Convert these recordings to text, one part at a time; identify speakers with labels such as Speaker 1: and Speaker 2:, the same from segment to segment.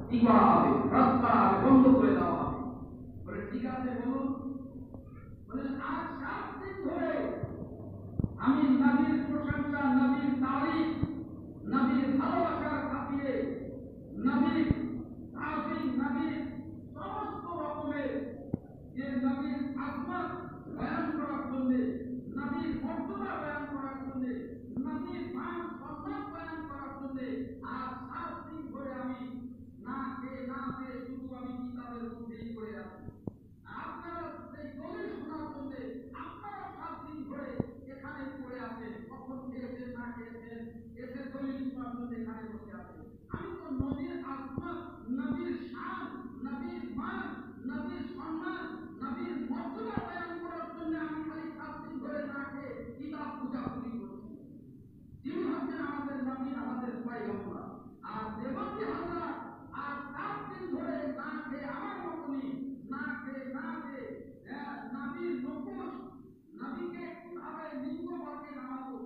Speaker 1: কি করা হবে, রদ করা হবে, বন্ধ করে দেওয়া হবে। বলে ঠিক আছে বলুন। বলে আজ 7 দিন ধরে আমি নবীর প্রশংসা, নবীর তারিফ, নবীর ভালোবাসার খাতিরে, নবীর তাজিম, নবীর সমস্ত রকমের যে নবীর আজমত বয়ান করার জন্য, নবীর মর্যাদা বয়ান করার জন্য, নবীর মান সম্মান বয়ান করার জন্য আজ 7 দিন ধরে আমি না খেয়ে না খেয়ে শুধু আমি কিতাবের মধ্যেই পড়ে আছি। আপনারা সেই দলিল শোনার জন্য আপনারা 7 দিন ধরে এখানে পড়ে আছেন, কখন খেয়েছেন না খেয়েছেন এসে দলিল শোনার জন্য এখানে বসে আছেন। আমি তো নবীর আজমত, নবীর শান, নবীর মান, নবীর সম্মান, নবীর মর্যাদা বয়ান করার জন্য আমি খালি 7 দিন ধরে না খেয়ে কিতাব পূজাপুজি করছি। যিনি হচ্ছেন আমাদের নবী, আমাদের পয়গম্বর। আর দেবতী হাজরা আর 7 দিন ধরে না খেয়ে আমার মতনই না খেয়ে না খেয়ে নবীর নকুশ, নবীকে কিভাবে লিঙ্গ বর্গে নামাবো,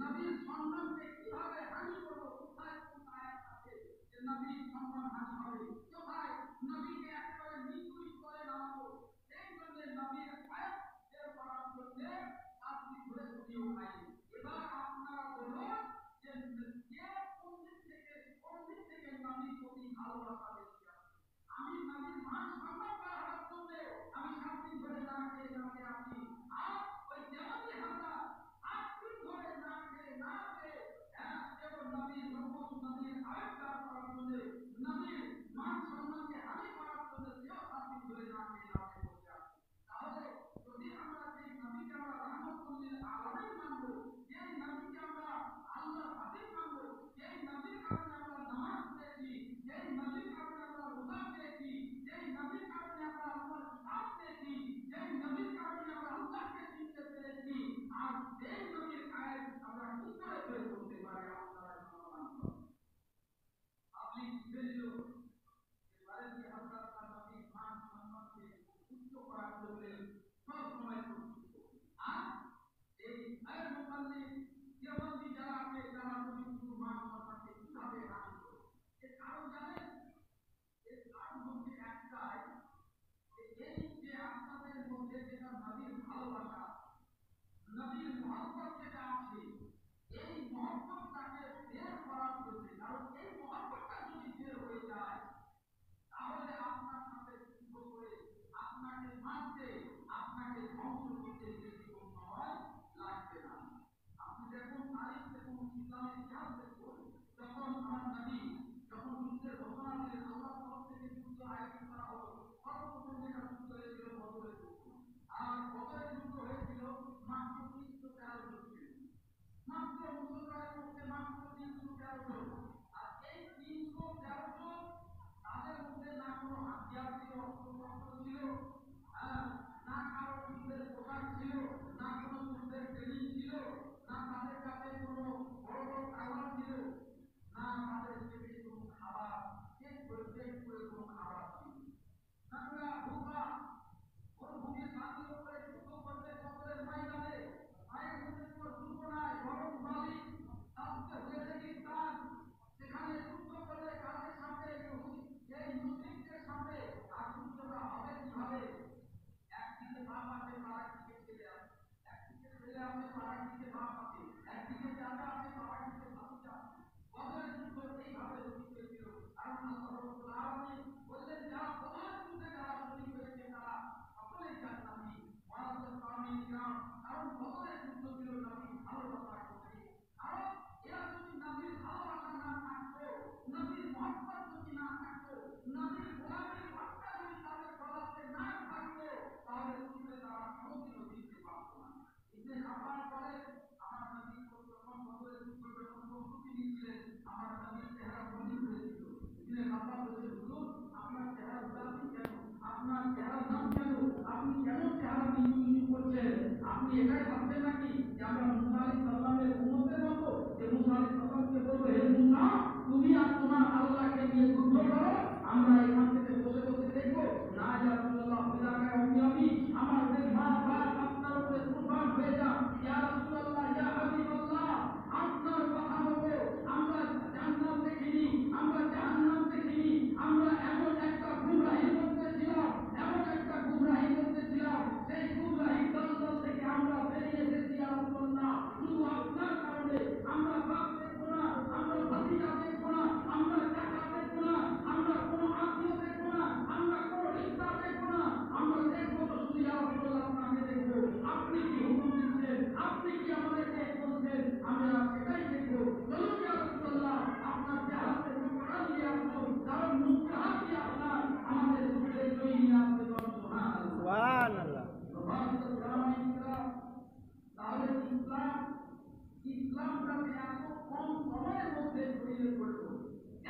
Speaker 1: নবীর সম্মানকে কিভাবে হানি করবো, কোথায় কোন আয়াত আছে যে নবীর সম্মান হানি হবে, কোথায় নবীকে একেবারে নিচুই করে নামাবো, সেই জন্য নবীর আয়াত বের করার জন্য 7 দিন ধরে ভিডিও খাইনি। এবার আপনারা বলুন যে কোন দিক থেকে নবীর প্রতি ভালোবাসা বেশি আছে। আমি নবীর মান সম্মান করার জন্য আমি 7 দিন ধরে না খেয়ে না খেয়ে আছি। আর ওই দেবতী হাজরা 7 দিন ধরে না খেয়ে না খেয়ে কেবল নবীর নকুশ, নবীর আবিষ্কার করার জন্য, নবীর মান সম্মানকে হানি করার জন্য সেও 7 দিন ধরে না খেয়ে না খেয়ে বসে আছে। তাহলে যদি আমরা সেই নবীকে আমরা রাহমাতুল আলামিন মানবো, যেই নবীকে আমরা আল্লাহর হাবিব মানবো, যেই নবীর কারণে আমরা নামাজ পেয়েছি, যেই নবীর কারণে আমরা রোজা পেয়েছি, যেই নবীর কারণে আমরা আল্লাহর কিতাব পেয়েছি, যেই নবীর কারণে আমরা আল্লাহকে চিনতে পেরেছি, আর সেই নবীর আয়াত আমরা কি করে বের করতে পারি? আপনারা আপনি বিভিন্ন এবারে যে হযরত নবীর মান সম্মানকে উচ্চ করার জন্য সব সময় প্রস্তুত। আর এই আয়াত মুকাল্লিম দেওবন্দি যারা আছে, যারা নবীর মান সম্মানকে কিভাবে হানি করে, এর কারণ জানেন? এর কারণ হচ্ছে একটাই, এই যে আপনাদের মধ্যে যেটা নবীর ভালোবাসা, নবীর মহব্বত যেটা আছে, এই মহব্বতটাকে বের করার জন্য, কারণ এই মহব্বতটা যদি বের হয়ে যায় তাহলে আপনার সাথে যুদ্ধ করে আপনাকে মারতে, আপনাকে ধ্বংস করতে বেশি কোনো সময় লাগবে না। আপনি দেখুন তারিখ দেখুন, ইসলামের ইতিহাস দেখুন, যখন আমার নবী যখন যুদ্ধের ঘোষণা দিলেন, আল্লাহর তরফ থেকে যুদ্ধ আয়োজন করা হলো, সর্বপ্রথম যেটা যুদ্ধ হয়েছিল বদরের যুদ্ধ। আর বদরের যুদ্ধ হয়েছিল মাত্র 313 জন ছিল, মাত্র মুসলমানের মধ্যে মাত্র 313 জন। আর এই 313 জন তাদের মধ্যে না কোনো হাতিয়ার ছিল, অস্ত্রশস্ত্র ছিল, না কারো যুদ্ধের পোশাক ছিল, না কোনো যুদ্ধের ট্রেনিং ছিল, না তাদের কাছে কোনো বড় বড় টাওয়ার ছিল, না তাদের পেটে কোনো খাবার, পেট করে কোনো খাবার ছিল না। তারা ভুকা মরুভূমির মাটির উপরে যুদ্ধ করবে বদরের ময়দানে, মায়ের মধ্যে কোনো যুদ্ধ নাই, বরং মালিক আজকে হয়েছে ইসলাম, সেখানে যুদ্ধ করলে কাদের সাথে, এই মুসলিমদের সাথে। আর যুদ্ধটা হবে কিভাবে? একদিকে বাপ আছে, আরেকদিকে ছেলে আছে, একদিকে ছেলে আছে, আরেকদিকে বাপ আছে, একদিকে চাচা আছে, আরেকদিকে ভাতিজা আছে। বদরের যুদ্ধ এইভাবে শহীদ হয়েছিল। কারণ আল্লাহ রাব্বুল আলামিন বললেন যারা বদরের যুদ্ধে যারা শহীদ হয়েছে তারা সকলেই জান্নাতি। মুআজ্জাজ সাহাবী কিরাম, কারণ বদরের যুদ্ধ ছিল নবীর ভালোবাসার প্রতীক। কারণ এরা যদি নবীর ভালোবাসা না থাকতো, নবীর মহব্বত যদি না থাকতো, নবীর গোলামীর ভাবটা যদি তাদের কলাপে না থাকতো, তাহলে যুদ্ধে তারা কোনোদিনও জিততে পারতো না। ইবনে আব্বাস বলেন, আমার নবী যখন বদরের যুদ্ধ যখন প্রস্তুতি নিচ্ছিলেন, আমার নবীর চেহারা মলিন হয়েছিল। ইবনে আব্বাস বলেন, হুজুর আপনার চেহারা উদাসীন কেন, আপনার চেহারা নাম কেন, আপনি কেন চেহারা নিচু করছেন? আপনি এটাই ভাবছেন নাকি যে আমরা মুসা আলাইহিস সালামের উম্মতের মতো, যে মুসা আলাইহিস সালামকে বলবো হে মুসা তুমি আর তোমার আল্লাহকে নিয়ে যুদ্ধ করো, আমরা এখান থেকে বসে বসে দেখবো? না ইয়া রাসূলুল্লাহ, বিদাকায় আমি আমার মা বাপ আপনার উপরে কুরবান হয়ে যান। ইয়া রাসূলুল্লাহ, ইয়া হাবিবাল্লাহ, আপনার কথা মতো আমরা জান্নাত দেখিনি, আমরা জাহান্নাম দেখিনি, আমরা তৈরি করলো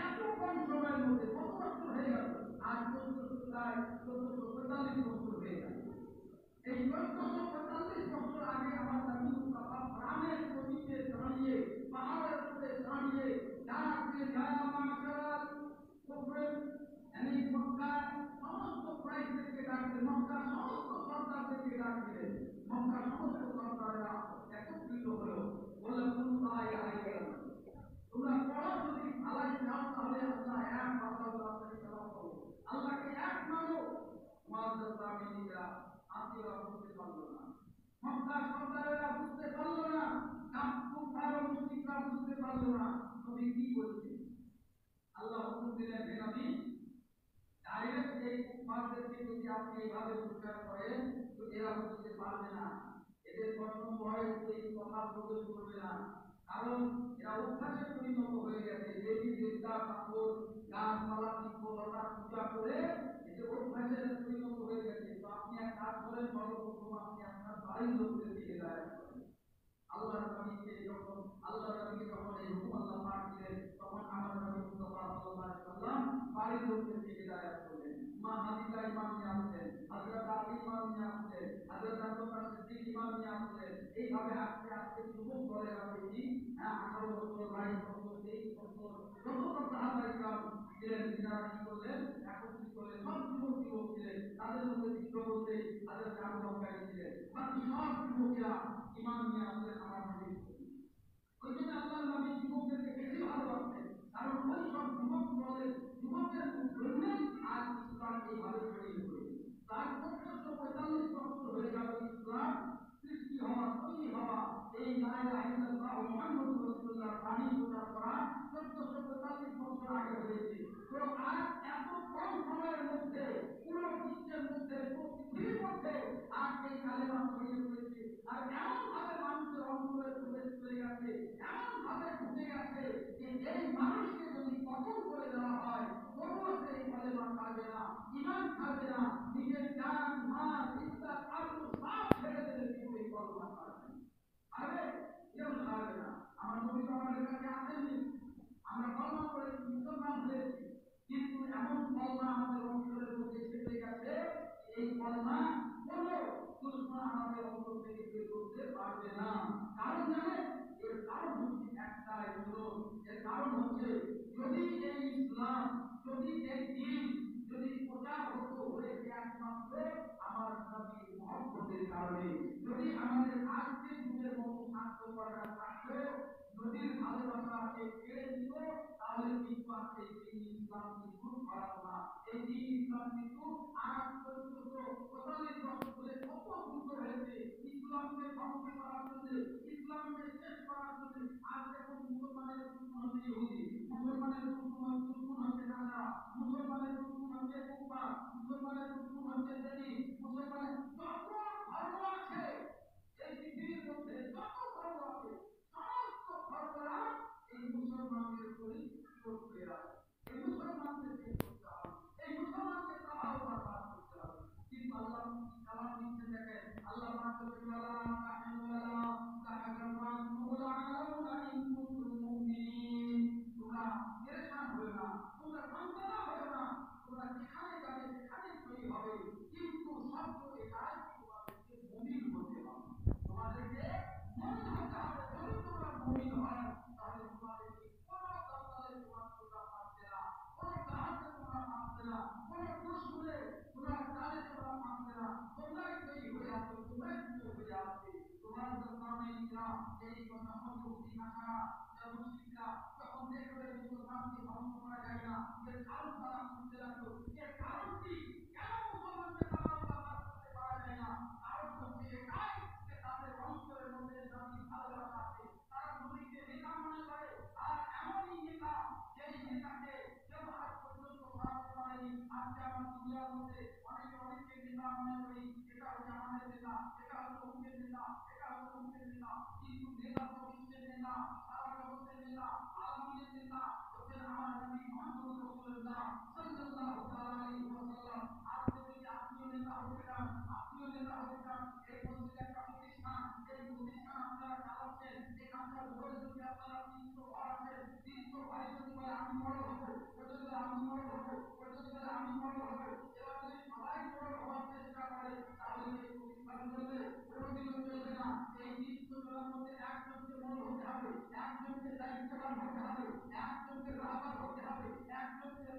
Speaker 1: এত কম সময়ের মধ্যে কত বছর হয়ে গেল আর 1445 বছর হয়ে গেল এই 1445 বছর আগে আমার নবী মুস্তাফা গ্রামের গতিতে দাঁড়িয়ে পাহাড়ের উপরে দাঁড়িয়ে ডাক দিয়ে মাশাআল কুফর यानी মক্কা সমস্ত প্রাইসদেরকে ডাকতে মক্কা সমস্ত সরদারদেরকে ডাকতে মক্কা সমস্ত সরদাররা একত্রিত হলো বললেন আল্লাহ আলাইহিম তোমরা পড়ো যদি আল্লাহ চাও তাহলে আল্লাহ এক আল্লাহ তাআলা করো আল্লাহকে এক মানো মুআজ্জাজরা মিনিরা আতিরা বুঝতে পারলো না মক্কা সরদারেরা বুঝতে পারলো না কুফার ও মুশরিকরা বুঝতে পারলো না নবী কি বলছে আল্লাহ হুকুম দিলেন হে নবী ডাইরেক্ট এই কুফারদেরকে যদি আপনি এইভাবে উচ্চারণ করেন তো এরা বুঝতে পারবে না এদের প্রথম বয়স এই কথা প্রকাশ করবে না কারণ এরা অভ্যাসে পরিণত হয়ে গেছে দেবী দেবতা ঠাকুর গাছপালা বৃক্ষলতা পূজা করে এদের অভ্যাসে পরিণত হয়ে গেছে তো আপনি এক কাজ করেন সর্বপ্রথম আপনি আপনার বাড়ির লোকদের দিকে দাঁড়ায় আল্লাহ নবীকে যখন এই হুকুম আল্লাহ পাক দিলেন তখন আমার নবী মুস্তাফা সাল্লাল্লাহু আলাইহি ওয়াসাল্লাম বাড়ির লোকদের দিকে দাঁড়ায় করলেন মা হাদিজা ইমাম নিয়ে আসলেন হযরত আলী ইমাম নিয়ে আসলেন হযরত আবু বকর সিদ্দিক ইমাম নিয়ে আসলেন এইভাবে আস্তে আস্তে যুবক দলের আপনি 18 বছর 22 বছর 23 বছর যত সাহাবায়ে کرام ছিলেন যারা কি করলেন একত্রিত করলেন সব যুবক ছিলেন তাদের মধ্যে চিত্র বলতে হযরত আবু বকর ছিলেন বাকি সব যুবকেরা ইমাম নিয়ে আসলেন আমার নবী ওই জন্য আল্লাহর নবী যুবকদেরকে বেশি ভালোবাসতেন কারণ ওই সব যুবক দলের যুবকের জন্য আজ ইসলাম এইভাবে ছড়িয়ে পড়ে তার 1445 বছর হয়ে গেল ইসলাম সৃষ্টি হওয়া তৈরি হওয়া এই লা ইলাহা ইল্লাল্লাহ মুহাম্মাদুর রাসূলুল্লাহ বাণী প্রচার করা 1445 বছর আগে হয়েছে তো আজ এত কম সময়ের মধ্যে পুরো বিশ্বের মধ্যে পৃথিবীর মধ্যে আজ এই কালেমা ছড়িয়ে পড়েছে আর এমন ভাবে মানুষের অন্তরে প্রবেশ করে গেছে এমন ভাবে ঢুকে গেছে যে এই মানুষকে যদি কতল করে দেওয়া হয় তবুও সেই কালেমা ছাড়বে না ঈমান ছাড়বে না নিজের জান মাল ইজ্জত আবরু সব ছেড়ে দিলে কিন্তু এই কালেমা ছাড়বে আরে কেউ ছাড়বে না আমার নবী তো আমাদের কাছে আসেননি আমরা কলমা করে মুসলমান হয়েছি কিন্তু এমন কলমা আমাদের অন্তরের মধ্যে এসে গেছে এই কলমা কোনো দুশমন আমাদের অন্তর থেকে বের করতে পারবে না কারণ জানেন এর কারণ হচ্ছে একটাই হলো এর কারণ হচ্ছে যদি এই ইসলাম যদি এই দ্বীন যদি প্রচার হতো হয়েছে একমাত্র আমার নবীর মহব্বতের কারণে যদি আমাদের আজকের যুগের মতো স্বার্থপরতা থাকতো নবীর ভালোবাসাকে কেড়ে নিত তাহলে কিন্তু আজকে এই ইসলাম কিন্তু ছড়াতো না এই দ্বীন ইসলাম কিন্তু আজ পর্যন্ত 45 বছর ধরে কত যুদ্ধ হয়েছে ইসলামকে ধ্বংস করার জন্য ইসলামকে শেষ করার জন্য আজ দেখুন মুসলমানের দুশ্মন হচ্ছে ইহুদি মুসলমানের দুশ্মন হচ্ছে নাসারা মুসলমানের দুশ্মন হচ্ছে কুফার মুসলমানের দুশ্মন হচ্ছে দেবী মুসলমানের যত ধর্ম আছে এই পৃথিবীর মধ্যে যত ধর্ম আছে সমস্ত ধর্মরা এই মুসলমানদের উপরই বিরোধ করে আছে এই মুসলমানদেরকে করতে হবে এই মুসলমানকে তাবাহ বারবার করতে হবে কিন্তু আল্লাহ কালাম নিচে দেখেন আল্লাহ পাক বলেন ওয়ালা তাহিনু ওয়ালা তাহজানু ওয়ালা আলাউনা ইন কুনতুম মুমিনিন তোমরা পেরেশান হয়ো না তোমরা সন্তানা হয়ো না তোমরা যেখানে যাবে সেখানে জয়ী হবে কিন্তু শর্ত এটাই তোমাদেরকে মুমিন হতে হবে তোমাদেরকে মুমিন হতে হবে যদি তোমরা মুমিন হও তাহলে তোমাদেরকে কোনো দলালে তোমরা পাবে না কোনো কাহাতে তোমরা পাবে না কোনো দুশমনে তোমরা কালে তোমরা পাবে না তোমরাই জয়ী হয়ে আসবে তোমরাই বিজয়ী হয়ে আসবে তোমার কারণে ইসরা এই কথা হয়তো জিজ্ঞাসা মুশরিকরা যখন দেখবে মুসলমানকে ধ্বংস করা যায় না এর কারণ তারা খুঁজতে লাগলো এর কারণ কি কেন মুসলমানকে তারা করতে পারা যায় না কারণ হচ্ছে এটাই যে তাদের অন্তরের মধ্যে জাতি ভালোবাসা আছে তারা নবীকে নেতা মনে করে আর এমনই নেতা যেই নেতাকে কেউ আজ পর্যন্ত সরাতে পারেনি আজকে আমার দুনিয়ার মধ্যে অনেককে নেতা মনে করি এটা হচ্ছে আমাদের নেতা এটা হচ্ছে অমুকের নেতা এটা হচ্ছে অমুকের নেতা কিন্তু নেতা তো বিশ্বের নেতা সারা জগতের নেতা আলমীর নেতা হচ্ছেন আমার নবী মুহাম্মদ রাসূলুল্লাহ সাল্লাল্লাহু আলাইহি ওয়াসাল্লাম আর যদি আপনিও নেতা হতে চান এই মসজিদে একটা প্রতিষ্ঠান এই প্রতিষ্ঠান আপনারা চালাচ্ছেন এখানকার ঘরে যদি আপনারা 300 ঘর আছেন 300 ঘরে মূল হতে হবে, একজনকে দায়িত্ববান হতে হবে, একজনকে রাহবার হতে হবে, একজনকে